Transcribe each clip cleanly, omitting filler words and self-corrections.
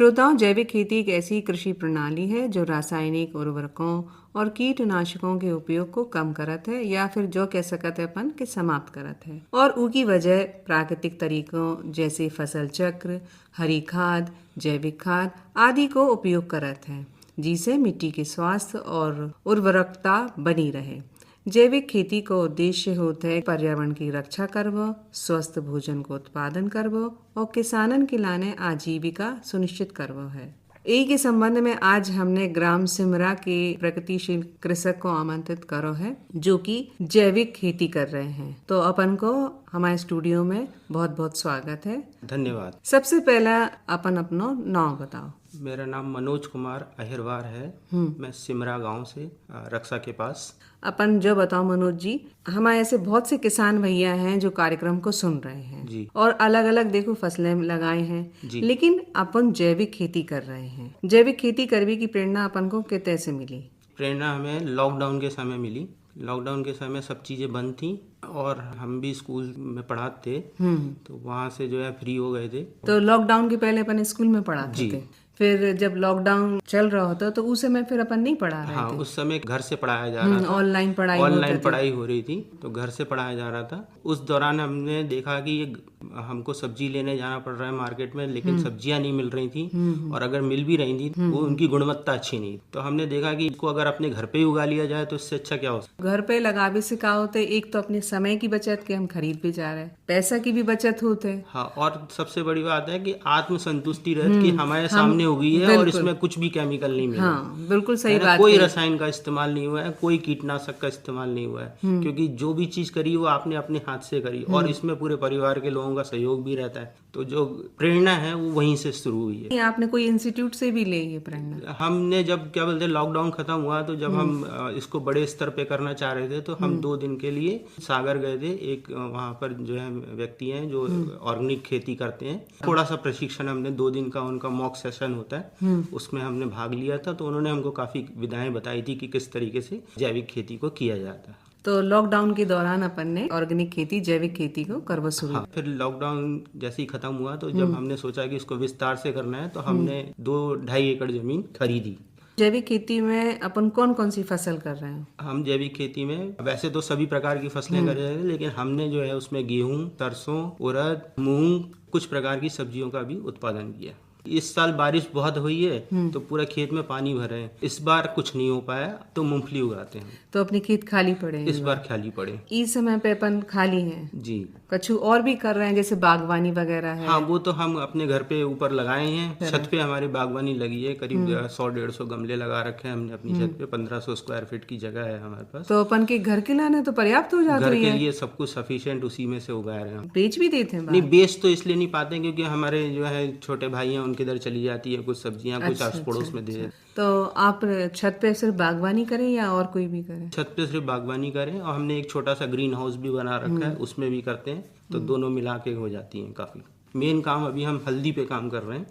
श्रोताओं, जैविक खेती एक ऐसी कृषि प्रणाली है जो रासायनिक उर्वरकों और कीटनाशकों के उपयोग को कम करत है या फिर जो कह सकत है अपन के समाप्त करत है और उकी वजह प्राकृतिक तरीकों जैसे फसल चक्र, हरी खाद, जैविक खाद आदि को उपयोग करत है, जिससे मिट्टी के स्वास्थ्य और उर्वरकता बनी रहे। जैविक खेती का उद्देश्य होता है पर्यावरण की रक्षा करबो, स्वस्थ भोजन को उत्पादन करबो और किसानन के लाने आजीविका सुनिश्चित करबो है। यही के संबंध में आज हमने ग्राम सिमरा के प्रगतिशील कृषक को आमंत्रित करो है जो कि जैविक खेती कर रहे हैं। तो अपन को हमारे स्टूडियो में बहुत बहुत स्वागत है। धन्यवाद। सबसे पहला अपन अपनो नाम बताओ। मेरा नाम मनोज कुमार अहिरवार है। मैं सिमरा गांव से रक्षा के पास। अपन जो बताओ मनोज जी, हमारे ऐसे बहुत से किसान भैया हैं जो कार्यक्रम को सुन रहे हैं जी। और अलग अलग देखो फसलें लगाए हैं जी। लेकिन अपन जैविक खेती कर रहे हैं। जैविक खेती करने की प्रेरणा अपन को कितने से मिली? प्रेरणा हमें लॉकडाउन के समय मिली। लॉकडाउन के समय सब चीज़ें बंद थी और हम भी स्कूल में पढ़ाते थे, तो वहाँ से जो है फ्री हो गए थे। तो लॉकडाउन के पहले अपन स्कूल में पढ़ाते थे, फिर जब लॉकडाउन चल रहा होता तो उस समय फिर अपन नहीं पढ़ा रहे थे? उस समय घर से पढ़ाया जा रहा था। ऑनलाइन पढ़ाई हो रही थी, तो घर से पढ़ाया जा रहा था। उस दौरान हमने देखा कि ये हमको सब्जी लेने जाना पड़ रहा है मार्केट में, लेकिन सब्जियां नहीं मिल रही थी और अगर मिल भी रही थी वो उनकी गुणवत्ता अच्छी नहीं। तो हमने देखा कि इसको अगर अपने घर पे ही उगा लिया जाए तो इससे अच्छा क्या हो सकता। घर पे लगावे से क्या होते, एक तो अपने समय की बचत के हम खरीद भी जा रहे हैं, पैसा की भी बचत होते। हाँ, और सबसे बड़ी बात है कि आत्मसंतुष्टि रहती कि हमारे सामने उगी है और इसमें कुछ भी केमिकल नहीं मिला। हाँ, बिल्कुल सही बात। कोई रसायन का इस्तेमाल नहीं हुआ है, कोई कीटनाशक का इस्तेमाल नहीं हुआ है, क्योंकि जो भी चीज करी वो आपने अपने हाथ से करी और इसमें पूरे परिवार के लोगों का सहयोग भी रहता है। तो जो प्रेरणा है वो वहीं से शुरू हुई है। आपने कोई इंस्टीट्यूट से भी ली ये प्रेरणा? हमने जब क्या बोलते हैं लॉकडाउन खत्म हुआ तो जब हम इसको बड़े स्तर पे करना चाह रहे थे तो हम 2 दिन के लिए सागर गए थे। एक वहाँ पर जो है व्यक्ति हैं जो ऑर्गेनिक खेती करते हैं। थोड़ा सा प्रशिक्षण हमने 2 दिन का उनका मॉक सेशन होता है, उसमें हमने भाग लिया था। तो उन्होंने हमको काफी विधाएं बताई थी कि किस तरीके से जैविक खेती को किया जाता है। तो लॉकडाउन के दौरान अपन ने ऑर्गेनिक खेती, जैविक खेती को करना शुरू। हाँ, फिर लॉकडाउन जैसे ही खत्म हुआ तो जब हमने सोचा कि इसको विस्तार से करना है तो हमने 2-2.5 एकड़ जमीन खरीदी। जैविक खेती में अपन कौन कौन सी फसल कर रहे हैं? हम जैविक खेती में वैसे तो सभी प्रकार की फसलें कर रहे हैं, लेकिन हमने जो है उसमें गेहूं, सरसों, उड़द, मूंग, कुछ प्रकार की सब्जियों का भी उत्पादन किया। इस साल बारिश बहुत हुई है तो पूरा खेत में पानी भरे हैं। इस बार कुछ नहीं हो पाया तो मूंगफली उगाते हैं। तो अपने खेत खाली पड़े हैं इस बार खाली पड़े। इस समय पे अपन खाली हैं जी। कछु और भी कर रहे हैं जैसे बागवानी वगैरह है? हाँ, वो तो हम अपने घर पे ऊपर लगाए हैं। छत पे हमारी बागवानी लगी है, करीब 100-150 गमले लगा रखे हैं हमने अपनी छत पे। 1500 स्क्वायर फीट की जगह है हमारे पास। तो अपन के घर के लाने तो पर्याप्त हो जाते हैं? घर के लिए सब कुछ सफिशिएंट उसी में से उगा रहे हैं। बेच भी देते हैं? नहीं, बेच तो इसलिए नहीं पाते क्योंकि हमारे जो है छोटे भाई हैं उनके इधर चली जाती है कुछ सब्जियां, कुछ आस पड़ोस में दे देते। तो आप छत पे सिर्फ बागवानी करें या और कोई भी करें? छत पे सिर्फ बागवानी करें और हमने एक छोटा सा ग्रीन हाउस भी बना रखा है, उसमें भी करते हैं। तो दोनों मिला के हो जाती हैं काफी। मेन काम अभी हम हल्दी पे काम कर रहे हैं।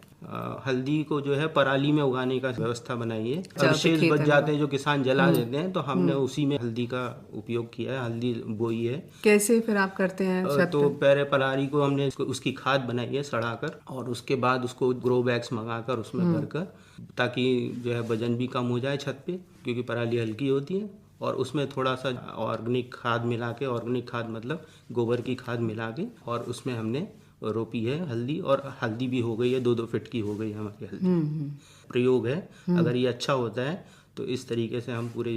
हल्दी को जो है पराली में उगाने का व्यवस्था बनाई है। अवशेष बच जाते हैं जो किसान जला देते हैं, तो हमने उसी में हल्दी का उपयोग किया है, हल्दी बोई है। कैसे फिर आप करते हैं? तो पहले पराली को हमने उसकी खाद बनाई है सड़ाकर, और उसके बाद उसको ग्रो बैग्स मंगाकर उसमें भरकर, ताकि जो है वजन भी कम हो जाए छत पे, क्योंकि पराली हल्की होती है। और उसमें थोड़ा सा ऑर्गेनिक खाद मिला के, ऑर्गेनिक खाद मतलब गोबर की खाद मिला के, और उसमें हमने रोपी है हल्दी। और हल्दी भी हो गई है, 2-2 फीट की हो गई है हमारी हल्दी। प्रयोग है, अगर ये अच्छा होता है तो इस तरीके से हम पूरे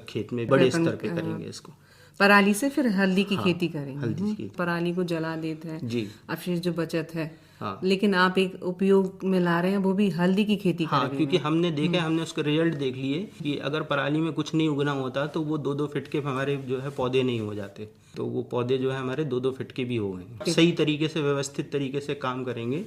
खेत में बड़े स्तर पे करेंगे इसको। पराली से फिर हल्दी की खेती करेंगे? हल्दी की। पराली को जला देते हैं जी, अवशेष जो बचत है। हाँ। लेकिन आप एक उपयोग में ला रहे हैं वो भी हल्दी की खेती हाँ, करेंगे? क्योंकि हमने देखा, हमने उसके रिजल्ट देख लिए कि अगर पराली में कुछ नहीं उगना होता तो वो 2-2 फीट के हमारे जो है पौधे नहीं हो जाते। तो वो पौधे जो है हमारे 2-2 फीट के भी हो गए। सही तरीके से, व्यवस्थित तरीके से काम करेंगे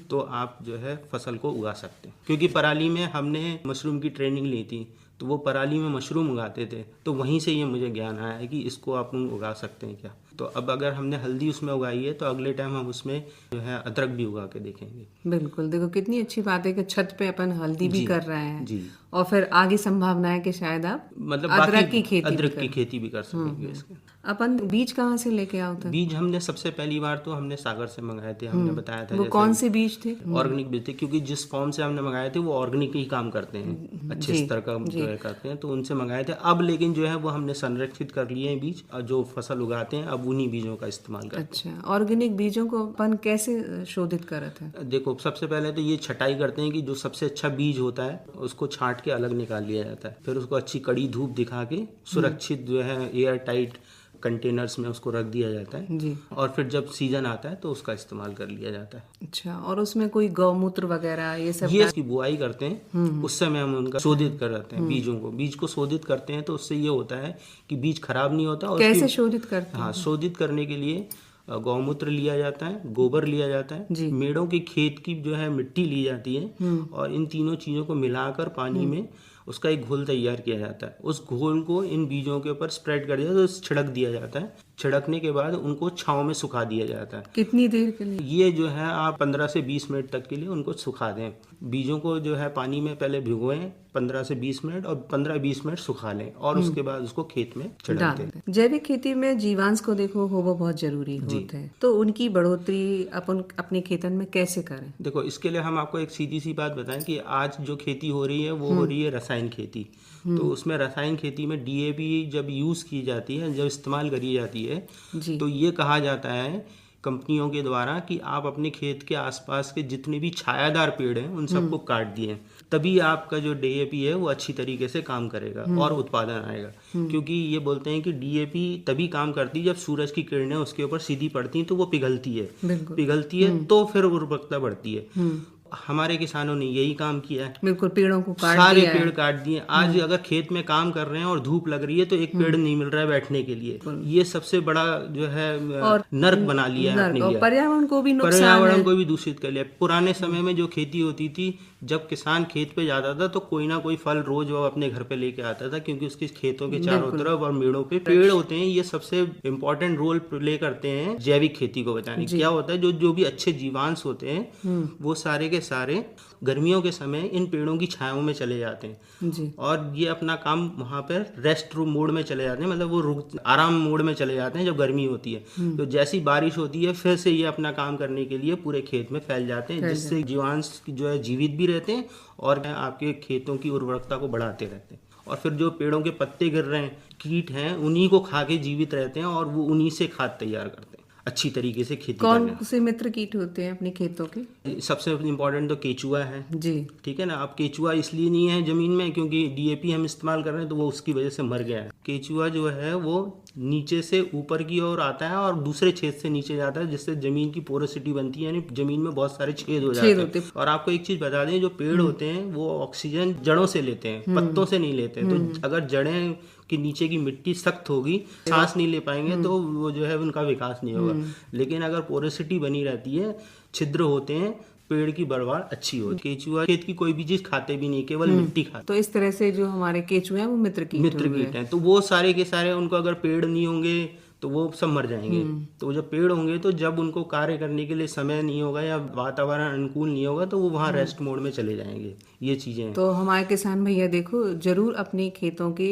तो आप जो है फसल को उगा सकते हैं। क्योंकि पराली में हमने मशरूम की ट्रेनिंग ली थी, तो वो पराली में मशरूम उगाते थे, तो वहीं से ये मुझे ज्ञान आया है कि इसको आप उगा सकते हैं क्या। तो अब अगर हमने हल्दी उसमें उगाई है तो अगले टाइम हम उसमें जो है अदरक भी उगा के देखेंगे। बिल्कुल, देखो कितनी अच्छी बात है कि छत पे अपन हल्दी भी कर रहे हैं। जी। और फिर आगे संभावना है कि शायद आप मतलब अदरक बाकी की खेती भी कर सकेंगे इसके। अपन बीज कहाँ से लेके आओ थे? बीज हमने सबसे पहली बार तो हमने सागर से मंगाए थे, हमने बताया था। वो कौन से बीज थे? ऑर्गेनिक बीज थे, क्योंकि जिस फॉर्म से हमने मंगाए थे वो ऑर्गेनिक ही काम करते हैं, अच्छे स्तर का जो है करते हैं, तो उनसे मंगाए थे। अब लेकिन जो है वो हमने संरक्षित कर लिए हैं बीज, और जो फसल उगाते हैं अब उन्हीं बीजों का इस्तेमाल करते हैं। अच्छा, ऑर्गेनिक बीजों को अपन कैसे शोधित करते हैं? देखो, सबसे पहले तो ये छटाई करते हैं कि जो सबसे अच्छा बीज होता है उसको छांट के अलग निकाल लिया जाता है, फिर उसको अच्छी कड़ी धूप दिखा के सुरक्षित जो है एयर टाइट कंटेनर्स में उसको रख दिया जाता है जी। और फिर जब सीजन आता है तो उसका इस्तेमाल कर लिया जाता है। अच्छा, और उसमें कोई गौमूत्र वगैरह ये सब? ये इसकी बुआई करते हैं, उस समय हम उनका शोधित करते हैं बीजों को। बीज को शोधित करते हैं तो उससे ये होता है कि बीज खराब नहीं होता। और कैसे शोधित करते हैं? हाँ, शोधित करने के लिए गौमूत्र लिया जाता है, गोबर लिया जाता है, मेड़ों के खेत की जो है मिट्टी ली जाती है, और इन तीनों चीज़ों को मिलाकर पानी में उसका एक घोल तैयार किया जाता है। उस घोल को इन बीजों के ऊपर स्प्रेड कर दिया, तो छिड़क दिया जाता है। छिड़कने के बाद उनको छांव में सुखा दिया जाता है। कितनी देर के लिए? ये जो है आप 15 से 20 मिनट तक के लिए उनको सुखा दें। बीजों को जो है पानी में पहले भिगोएं 15 से 20 मिनट, और 15-20 मिनट सुखा लें, और उसके बाद उसको खेत में छिड़क दें। जैविक खेती में जीवांश को देखो वो बहुत जरूरी होते हैं, तो उनकी बढ़ोतरी अपन अपने खेतन में कैसे करें? देखो, इसके लिए हम आपको एक सीधी सी बात बताएं कि आज जो खेती हो रही है वो हो रही है रसायन खेती। तो उसमें रसायन खेती में डीएपी जब यूज़ की जाती है, जब इस्तेमाल करी जाती है, तो ये कहा जाता है कंपनियों के द्वारा कि आप अपने खेत के आसपास के जितने भी छायादार पेड़ हैं उन सबको काट दिए, तभी आपका जो डीएपी है वो अच्छी तरीके से काम करेगा और उत्पादन आएगा। क्योंकि ये बोलते हैं कि डीएपी तभी काम करती है जब सूरज की किरणें उसके ऊपर सीधी पड़ती हैं, तो वो पिघलती है तो फिर उर्वरकता बढ़ती है। हमारे किसानों ने यही काम किया है, बिल्कुल, पेड़ों को काट सारे दिया पेड़ काट दिए। आज अगर खेत में काम कर रहे हैं और धूप लग रही है तो एक पेड़ नहीं मिल रहा है बैठने के लिए। ये सबसे बड़ा जो है नर्क बना लिया है अपने लिए। पर्यावरण को भी नुकसान पर्यावरण को भी दूषित कर लिया। पुराने समय में जो खेती होती थी, जब किसान खेत पे जाता था तो कोई ना कोई फल रोज वो अपने घर पे लेके आता था, क्योंकि उसके खेतों के चारों तरफ और मेड़ों पे पेड़ होते हैं। ये सबसे इम्पोर्टेंट रोल प्ले करते हैं जैविक खेती को बचाने। क्या होता है, जो भी अच्छे जीवांश होते हैं वो सारे के सारे गर्मियों के समय इन पेड़ों की छायाओं में चले जाते हैं जी। और ये अपना काम वहाँ पर रेस्ट रूम मोड में चले जाते हैं, मतलब वो आराम मोड में चले जाते हैं जब गर्मी होती है। तो जैसी बारिश होती है फिर से ये अपना काम करने के लिए पूरे खेत में फैल जाते हैं, जिससे जीवांश जो है जीवित भी रहते हैं और आपके खेतों की उर्वरकता को बढ़ाते रहते हैं। और फिर जो पेड़ों के पत्ते गिर रहे हैं, कीट हैं, उन्हीं को खा के जीवित रहते हैं और वो उन्हीं से खाद तैयार करते हैं अच्छी तरीके से खेती कौन करने। से मित्र कीट होते हैं अपने खेतों के? सबसे इम्पोर्टेंट तो केचुआ है जी, ठीक है ना। अब केचुआ इसलिए नहीं है जमीन में क्योंकि डीएपी हम इस्तेमाल कर रहे हैं, तो वो उसकी वजह से मर गया है। केचुआ जो है वो नीचे से ऊपर की ओर आता है और दूसरे छेद से नीचे जाता है, जिससे जमीन की पोरोसिटी बनती है, यानी जमीन में बहुत सारे छेद हो जाते हैं। और आपको एक चीज बता दें, जो पेड़ होते हैं वो ऑक्सीजन जड़ों से लेते हैं, पत्तों से नहीं लेते हैं। तो अगर जड़ें कि नीचे की मिट्टी सख्त होगी, सांस नहीं ले पाएंगे, तो वो जो है उनका विकास नहीं होगा। लेकिन अगर पोरोसिटी बनी रहती है, छिद्र होते हैं, पेड़ की बढ़वार अच्छी होती है। केचुआ खेत की कोई भी चीज खाते भी नहीं, केवल मिट्टी खाते। तो इस तरह से जो हमारे केचुए हैं वो मित्र कीट हैं। तो वो सारे के सारे, उनको अगर पेड़ नहीं होंगे तो वो सब मर जाएंगे। तो जब पेड़ होंगे तो जब उनको कार्य करने के लिए समय नहीं होगा या वातावरण अनुकूल नहीं होगा तो वो वहाँ रेस्ट मोड में चले जाएंगे। ये चीजें तो हमारे किसान भैया देखो, जरूर अपने खेतों के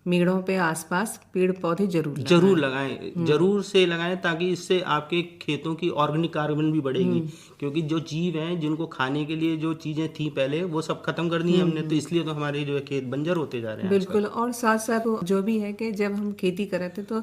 मेड़ों पे आसपास पेड़ पौधे जरूर लगाएं, जरूर से लगाएं, ताकि इससे आपके खेतों की ऑर्गेनिक कार्बन भी बढ़ेगी। क्योंकि जो जीव हैं जिनको खाने के लिए जो चीजें थी पहले, वो सब खत्म कर दी हमने, तो इसलिए तो हमारे जो है खेत बंजर होते जा रहे हैं। बिल्कुल। और साथ साथ जो भी है कि जब हम खेती कर रहे थे तो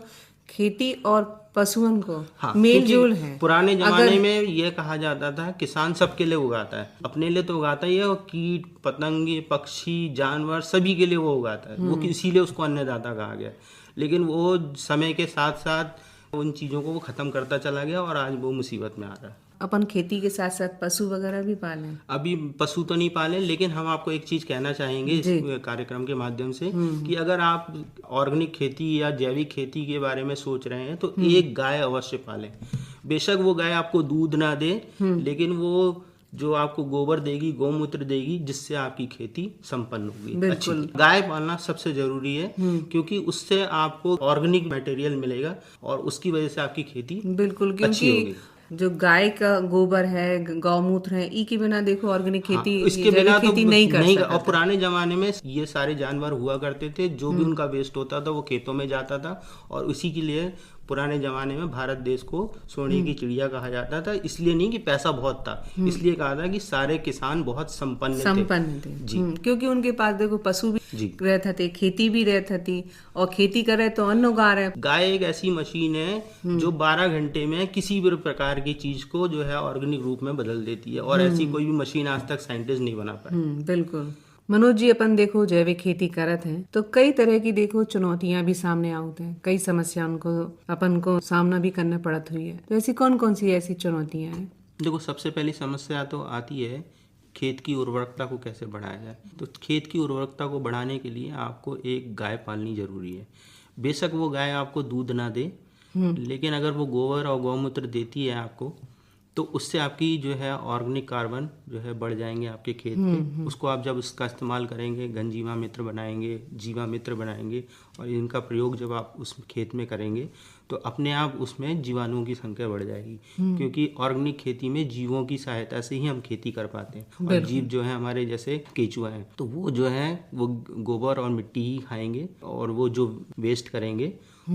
खेती और पशुओं को मेल जोल है। पुराने जमाने में ये कहा जाता था किसान सबके लिए उगाता है, अपने लिए तो उगाता ही है, और कीट पतंगे पक्षी जानवर सभी के लिए वो उगाता है। वो इसीलिए उसको अन्नदाता कहा गया। लेकिन वो समय के साथ साथ उन चीजों को वो खत्म करता चला गया और आज वो मुसीबत में आ रहा है। अपन खेती के साथ साथ पशु वगैरह भी पालें? अभी पशु तो नहीं पाले, लेकिन हम आपको एक चीज कहना चाहेंगे इस कार्यक्रम के माध्यम से कि अगर आप ऑर्गेनिक खेती या जैविक खेती के बारे में सोच रहे हैं तो एक गाय अवश्य पालें। बेशक वो गाय आपको दूध ना दे, लेकिन वो जो आपको गोबर देगी, गौमूत्र देगी, जिससे आपकी खेती संपन्न होगी। अच्छी गाय पालना सबसे जरूरी है, क्योंकि उससे आपको ऑर्गेनिक मटेरियल मिलेगा और उसकी वजह से आपकी खेती बिल्कुल, अच्छी होगी। जो गाय का गोबर है, गौमूत्र है, ई के बिना देखो ऑर्गेनिक खेती, इसके बिना जैविक खेती नहीं कर सकता और पुराने जमाने में ये सारे जानवर हुआ करते थे, जो भी उनका वेस्ट होता था वो खेतों में जाता था, और उसी के लिए पुराने जमाने में भारत देश को सोने की चिड़िया कहा जाता था। इसलिए नहीं कि पैसा बहुत था, इसलिए कहा था कि सारे किसान बहुत संपन्न थे। जी। क्योंकि उनके पास देखो पशु भी रहते थे, खेती भी रहती थी, और खेती करे तो अन्न उगा रहे। गाय एक ऐसी मशीन है जो 12 घंटे में किसी भी प्रकार की चीज को जो है ऑर्गेनिक रूप में बदल देती है, और ऐसी कोई भी मशीन आज तक साइंटिस्ट नहीं बना पाए। बिल्कुल। मनोज जी, अपन देखो जैविक खेती करत हैं तो कई तरह की देखो चुनौतियां भी सामने आउत हैं, कई समस्याओं को अपन को सामना भी करना पड़त हुई है। तो ऐसी कौन कौन सी ऐसी चुनौतियां हैं? देखो, सबसे पहली समस्या तो आती है खेत की उर्वरकता को कैसे बढ़ाया जाए। तो खेत की उर्वरकता को बढ़ाने के लिए आपको एक गाय पालनी जरूरी है। बेशक वो गाय आपको दूध ना दे, लेकिन अगर वो गोबर और गौमूत्र देती है आपको, तो उससे आपकी जो है ऑर्गेनिक कार्बन जो है बढ़ जाएंगे आपके खेत के। उसको आप जब उसका इस्तेमाल करेंगे, घनजीवा मित्र बनाएंगे, जीवा मित्र बनाएंगे, और इनका प्रयोग जब आप उस खेत में करेंगे तो अपने आप उसमें जीवाणुओं की संख्या बढ़ जाएगी। क्योंकि ऑर्गेनिक खेती में जीवों की सहायता से ही हम खेती कर पाते हैं, और जीव जो है हमारे जैसे केचुआ हैं, तो वो जो है वो गोबर और मिट्टी ही खाएंगे, और वो जो वेस्ट करेंगे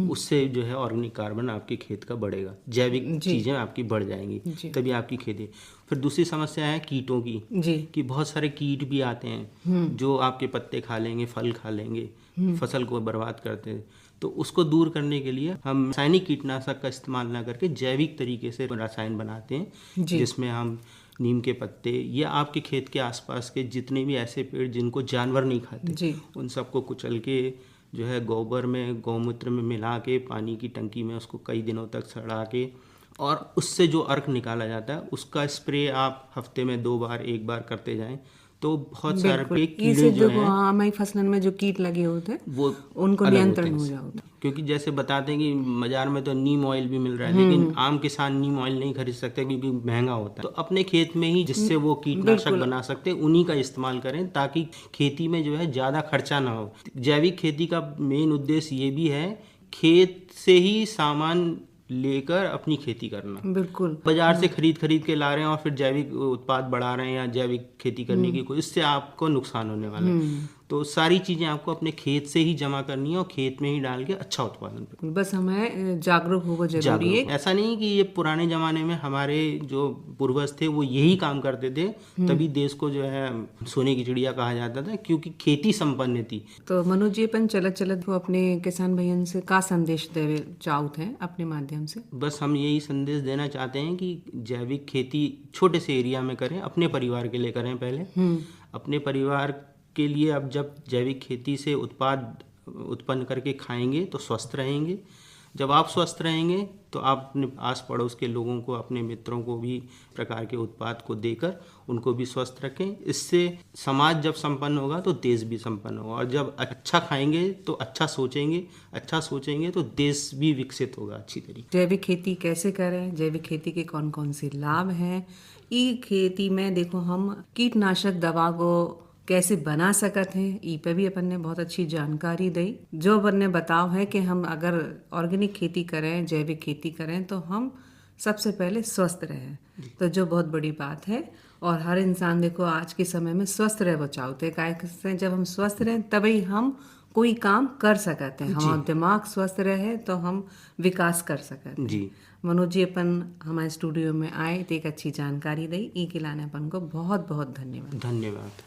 उससे जो है ऑर्गेनिक कार्बन आपके खेत का बढ़ेगा, जैविक चीजें आपकी बढ़ जाएंगी, तभी आपकी खेती। फिर दूसरी समस्या है कीटों की, कि बहुत सारे कीट भी आते हैं जो आपके पत्ते खा लेंगे, फल खा लेंगे, फसल को बर्बाद करते हैं। तो उसको दूर करने के लिए हम रासायनिक कीटनाशक का इस्तेमाल ना करके जैविक तरीके से रसायन बनाते हैं, जिसमें हम नीम के पत्ते या आपके खेत के आसपास के जितने भी ऐसे पेड़ जिनको जानवर नहीं खाते, उन सबको कुचल के जो है गोबर में, गौमूत्र में मिला के, पानी की टंकी में उसको कई दिनों तक सड़ा के, और उससे जो अर्क निकाला जाता है उसका स्प्रे आप हफ्ते में 2 बार 1 बार करते जाएं, तो बहुत सारे पे कीड़े जो हैं, हमारी फसलन में जो कीट लगे होते हैं वो उनको नियंत्रण हो जाता है। क्योंकि जैसे बताते हैं कि बाजार में तो नीम ऑयल भी मिल रहा है, लेकिन आम किसान नीम ऑयल नहीं खरीद सकते क्योंकि महंगा होता है। तो अपने खेत में ही जिससे वो कीटनाशक बना सकते हैं उन्हीं का इस्तेमाल करें, ताकि खेती में जो है ज़्यादा खर्चा ना हो। जैविक खेती का मेन उद्देश्य ये भी है खेत से ही सामान लेकर अपनी खेती करना। बिल्कुल। बाजार से खरीद के ला रहे हैं और फिर जैविक उत्पाद बढ़ा रहे हैं या जैविक खेती करने की कोशिश, इससे आपको नुकसान होने वाला है। तो सारी चीजें आपको अपने खेत से ही जमा करनी है और खेत में ही डाल के अच्छा उत्पादन करना। बस हमें जागरूक होना जरूरी है। ऐसा नहीं कि ये पुराने जमाने में हमारे जो पूर्वज थे वो यही काम करते थे, तभी देश को जो है सोने की चिड़िया कहा जाता था, क्योंकि खेती संपन्न थी। तो मनोज जी, अपन चलत वो अपने किसान भैया से का संदेश देवे चाहत है अपने माध्यम से? बस हम यही संदेश देना चाहते हैं कि जैविक खेती छोटे से एरिया में करें, अपने परिवार के लिए करें। पहले अपने परिवार के लिए अब जब जैविक खेती से उत्पाद उत्पन्न करके खाएंगे तो स्वस्थ रहेंगे। जब आप स्वस्थ रहेंगे तो आप अपने आस पड़ोस के लोगों को, अपने मित्रों को भी प्रकार के उत्पाद को देकर उनको भी स्वस्थ रखें। इससे समाज जब संपन्न होगा तो देश भी संपन्न होगा, और जब अच्छा खाएंगे तो अच्छा सोचेंगे तो देश भी विकसित होगा अच्छी तरीके। जैविक खेती कैसे करें, जैविक खेती के कौन कौन से लाभ हैं, ई खेती में देखो हम कीटनाशक दवा को कैसे बना सकते हैं, ई पे भी अपन ने बहुत अच्छी जानकारी दी। जो अपन ने बताव है कि हम अगर ऑर्गेनिक खेती करें, जैविक खेती करें, तो हम सबसे पहले स्वस्थ रहें, तो जो बहुत बड़ी बात है। और हर इंसान देखो आज के समय में स्वस्थ रह बचाते हैं, जब हम स्वस्थ रहें तभी हम कोई काम कर सकते हैं। हमारा दिमाग स्वस्थ रहे तो हम विकास कर सकते हैं। मनोज जी, अपन हमारे स्टूडियो में आए तो एक अच्छी जानकारी दी, ई के लाने अपन को बहुत बहुत धन्यवाद।